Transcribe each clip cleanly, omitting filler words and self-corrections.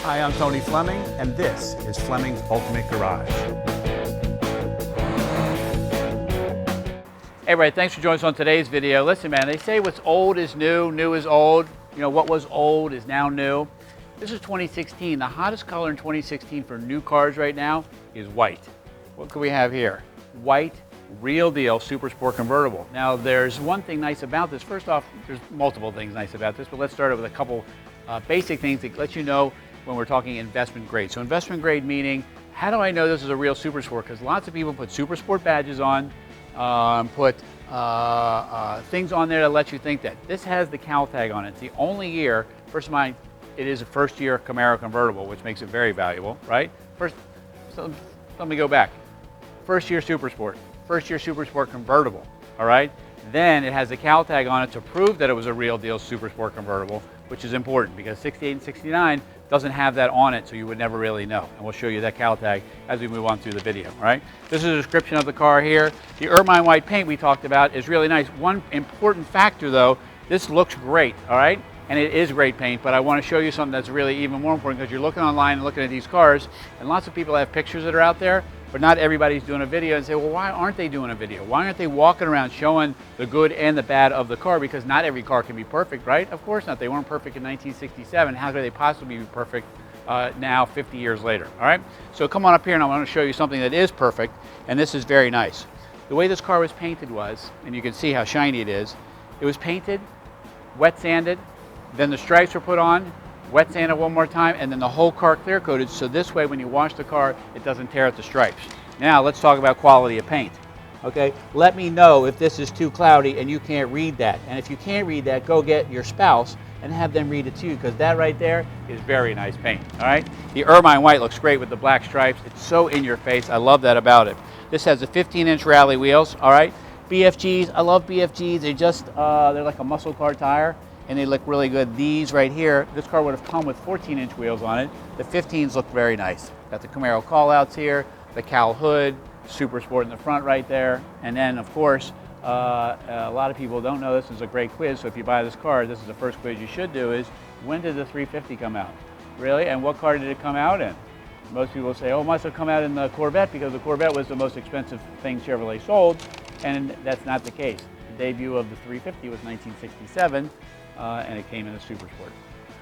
Hi, I'm Tony Fleming, and this is Fleming's Ultimate Garage. Hey everybody, thanks for joining us on today's video. Listen man, they say what's old is new, new is old. You know, what was old is now new. This is 2016. The hottest color in 2016 for new cars right now is white. What can we have here? White, real deal, super sport convertible. Now there's one thing nice about this. First off, there's multiple things nice about this, but let's start with a couple basic things that let you know when we're talking investment grade. So investment grade meaning, how do I know this is a real super sport? Because lots of people put super sport badges on, put things on there to let you think that. This has the Cal tag on it. It's the only year, first of mind, it is a first year Camaro convertible, which makes it very valuable, right? So let me go back. First year super sport convertible, all right? Then it has the Cal tag on it to prove that it was a real deal super sport convertible, which is important because 68 and 69 doesn't have that on it, so you would never really know. And we'll show you that Cal tag as we move on through the video, all right? This is a description of the car here. The ermine white paint we talked about is really nice. One important factor though, this looks great, all right? And it is great paint, but I want to show you something that's really even more important because you're looking online and looking at these cars, and lots of people have pictures that are out there, but not everybody's doing a video, and say, well, why aren't they doing a video? Why aren't they walking around showing the good and the bad of the car? Because not every car can be perfect, right? Of course not. They weren't perfect in 1967. How could they possibly be perfect now 50 years later, all right? So come on up here and I want to show you something that is perfect, and this is very nice. The way this car was painted was, and you can see how shiny it was painted, wet sanded, then the stripes were put on, wet sanded one more time, and then the whole car clear coated, so this way when you wash the car, it doesn't tear at the stripes. Now let's talk about quality of paint. Okay, let me know if this is too cloudy and you can't read that. And if you can't read that, go get your spouse and have them read it to you, because that right there is very nice paint, all right? The ermine white looks great with the black stripes. It's so in your face. I love that about it. This has the 15-inch rally wheels, all right? BFGs, I love BFGs. They're just, they're like a muscle car tire, and they look really good. These right here, this car would have come with 14-inch wheels on it. The 15s look very nice. Got the Camaro callouts here, the Cal hood, super sport in the front right there. And then of course, a lot of people don't know this is a great quiz. So if you buy this car, this is the first quiz you should do is, when did the 350 come out? Really? And what car did it come out in? Most people say, oh, it must have come out in the Corvette because the Corvette was the most expensive thing Chevrolet sold. And that's not the case. The debut of the 350 was 1967. And it came in a super sport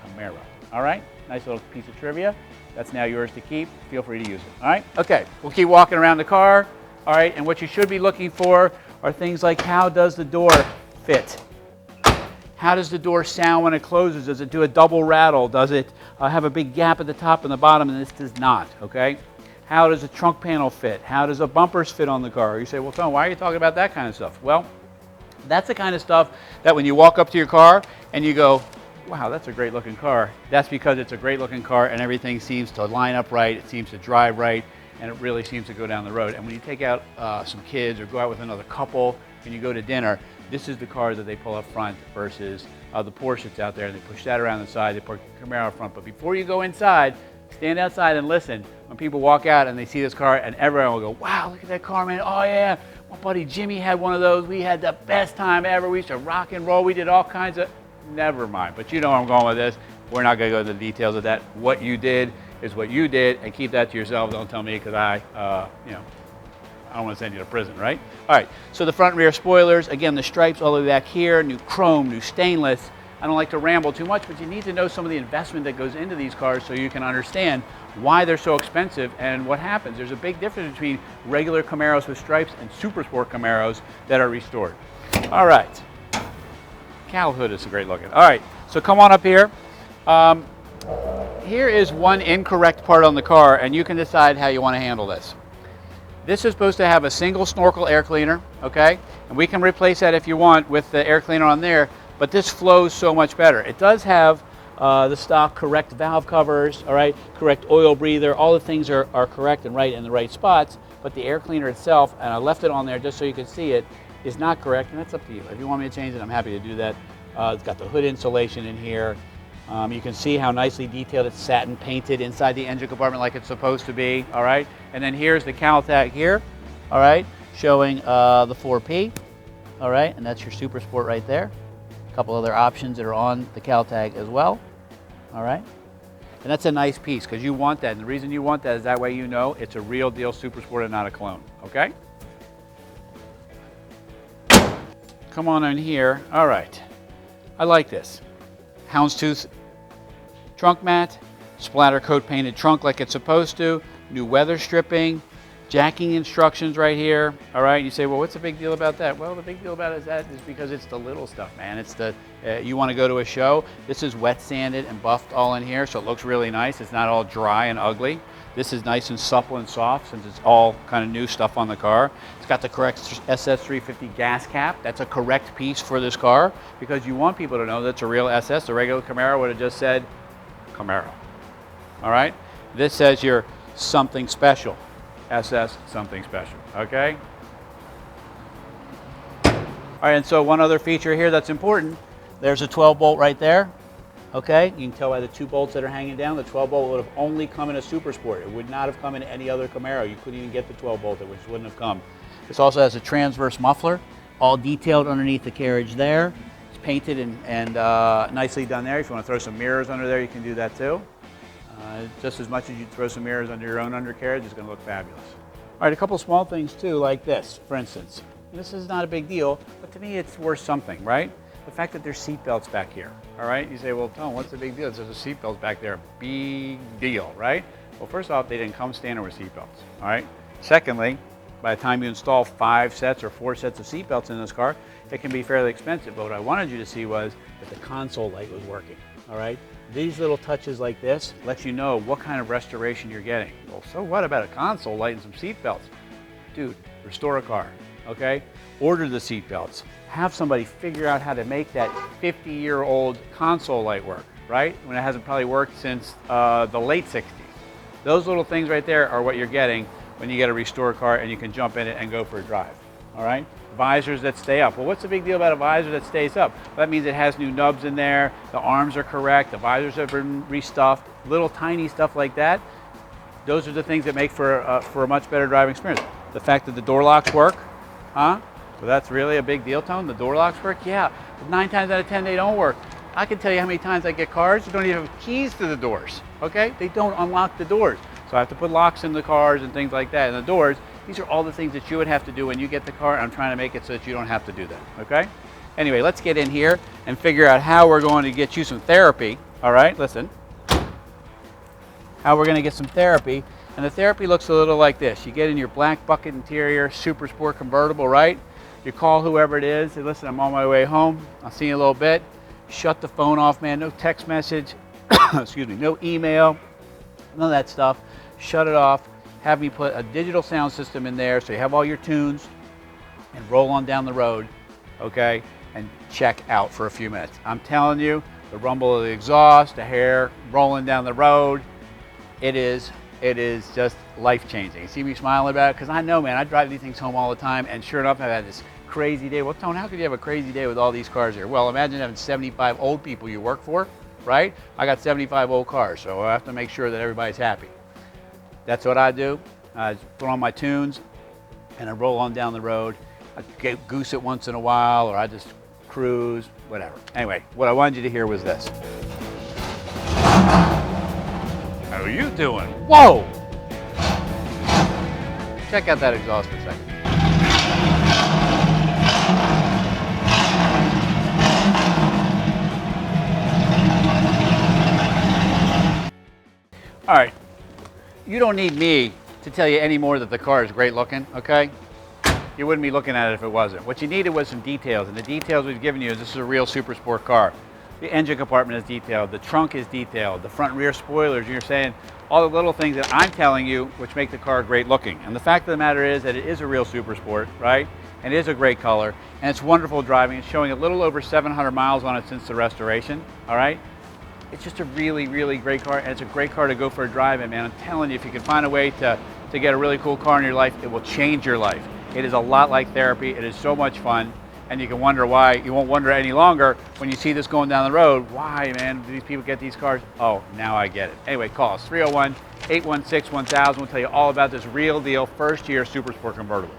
Camaro. All right, nice little piece of trivia. That's now yours to keep. Feel free to use it. All right, okay, we'll keep walking around the car. All right, and what you should be looking for are things like, how does the door fit? How does the door sound when it closes? Does it do a double rattle? Does it have a big gap at the top and the bottom? And this does not, okay? How does the trunk panel fit? How does the bumpers fit on the car? You say, well, Tom, why are you talking about that kind of stuff? Well, that's the kind of stuff that when you walk up to your car and you go, wow, that's a great looking car. That's because it's a great looking car and everything seems to line up right, it seems to drive right, and it really seems to go down the road. And when you take out some kids or go out with another couple and you go to dinner, this is the car that they pull up front versus the Porsche that's out there, and they push that around the side, they put the Camaro up front. But before you go inside, stand outside and listen when people walk out and they see this car, and everyone will go, wow, look at that car, man. Oh yeah, my buddy Jimmy had one of those. We had the best time ever. We used to rock and roll. We did all kinds of, never mind. But you know where I'm going with this. We're not going to go into the details of that. What you did is what you did, and keep that to yourself. Don't tell me, because I don't want to send you to prison, right? All right, so the front and rear spoilers, again, the stripes all the way back here, new chrome, new stainless. I don't like to ramble too much, but you need to know some of the investment that goes into these cars so you can understand why they're so expensive and what happens. There's a big difference between regular Camaros with stripes and super sport Camaros that are restored. All right, Cal hood is great looking. All right, so come on up here. Here is one incorrect part on the car, and you can decide how you want to handle this. This is supposed to have a single snorkel air cleaner, okay? And we can replace that if you want with the air cleaner on there, but this flows so much better. It does have the stock correct valve covers, all right, correct oil breather, all the things are correct and right in the right spots, but the air cleaner itself, and I left it on there just so you can see it, is not correct, and that's up to you. If you want me to change it, I'm happy to do that. It's got the hood insulation in here. You can see how nicely detailed it's satin painted inside the engine compartment like it's supposed to be, all right? And then here's the Cal tag here, all right, showing the 4P, all right, and that's your Super Sport right there. A couple other options that are on the Cal tag as well, all right? And that's a nice piece because you want that. And the reason you want that is that way you know it's a real deal Super Sport and not a clone, okay? Come on in here. All right. I like this. Houndstooth trunk mat, splatter coat painted trunk like it's supposed to, new weather stripping, jacking instructions right here. All right, you say, well, what's the big deal about that? Well, the big deal about it is because it's the little stuff, man. It's the, you want to go to a show, this is wet sanded and buffed all in here, so it looks really nice. It's not all dry and ugly. This is nice and supple and soft since it's all kind of new stuff on the car. It's got the correct SS350 gas cap. That's a correct piece for this car because you want people to know that's a real SS. The regular Camaro would have just said Camaro. All right, this says you're something special. SS something special, okay? All right, and so one other feature here that's important, there's a 12 bolt right there, okay? You can tell by the 2 bolts that are hanging down, the 12 bolt would have only come in a Super Sport. It would not have come in any other Camaro. You couldn't even get the 12 bolt, which wouldn't have come. This also has a transverse muffler, all detailed underneath the carriage there. It's painted and nicely done there. If you want to throw some mirrors under there, you can do that too. Just as much as you throw some mirrors under your own undercarriage, it's going to look fabulous. All right, a couple small things too, like this, for instance. This is not a big deal, but to me it's worth something, right? The fact that there's seat belts back here, all right? You say, well, Tone, what's the big deal? There's a seat belts back there. Big deal, right? Well, first off, they didn't come standard with seat belts, all right? Secondly, by the time you install 5 sets or 4 sets of seat belts in this car, it can be fairly expensive. But what I wanted you to see was that the console light was working, all right? These little touches like this let you know what kind of restoration you're getting. Well, so what about a console light and some seat belts? Dude, restore a car, okay? Order the seat belts. Have somebody figure out how to make that 50-year-old console light work, right? When it hasn't probably worked since the late 60s. Those little things right there are what you're getting when you get a restore car and you can jump in it and go for a drive, all right? Visors that stay up. Well, what's the big deal about a visor that stays up? Well, that means it has new nubs in there, the arms are correct, the visors have been restuffed, little tiny stuff like that. Those are the things that make for a much better driving experience. The fact that the door locks work, huh? Well, that's really a big deal, Tone. The door locks work? Yeah, but 9 times out of 10 they don't work. I can tell you how many times I get cars that don't even have keys to the doors, okay? They don't unlock the doors. So I have to put locks in the cars and things like that, and the doors. These are all the things that you would have to do when you get the car. I'm trying to make it so that you don't have to do that, okay? Anyway, let's get in here and figure out how we're going to get you some therapy, all right? Listen. How we're going to get some therapy. And the therapy looks a little like this. You get in your black bucket interior, Super Sport convertible, right? You call whoever it is. Say, listen, I'm on my way home. I'll see you in a little bit. Shut the phone off, man. No text message. Excuse me. No email. None of that stuff. Shut it off. Have me put a digital sound system in there so you have all your tunes and roll on down the road, okay, and check out for a few minutes. I'm telling you, the rumble of the exhaust, the hair rolling down the road, it is just life-changing. You see me smiling about it? Because I know, man, I drive these things home all the time, and sure enough, I've had this crazy day. Well, Tone, how could you have a crazy day with all these cars here? Well, imagine having 75 old people you work for, right? I got 75 old cars, so I have to make sure that everybody's happy. That's what I do. I put on my tunes and I roll on down the road. I goose it once in a while, or I just cruise, whatever. Anyway, what I wanted you to hear was this. How are you doing? Whoa! Check out that exhaust for a second. All right. You don't need me to tell you any more that the car is great looking, okay? You wouldn't be looking at it if it wasn't. What you needed was some details, and the details we've given you is this is a real Super Sport car. The engine compartment is detailed, the trunk is detailed, the front and rear spoilers, you're saying all the little things that I'm telling you which make the car great looking. And the fact of the matter is that it is a real Super Sport, right? And it is a great color, and it's wonderful driving. It's showing a little over 700 miles on it since the restoration, all right? It's just a really, really great car, and it's a great car to go for a drive in, man. I'm telling you, if you can find a way to get a really cool car in your life, it will change your life. It is a lot like therapy. It is so much fun, and you can wonder why. You won't wonder any longer when you see this going down the road. Why, man, do these people get these cars? Oh, now I get it. Anyway, call us, 301-816-1000. We'll tell you all about this real deal, first year Super Sport convertible.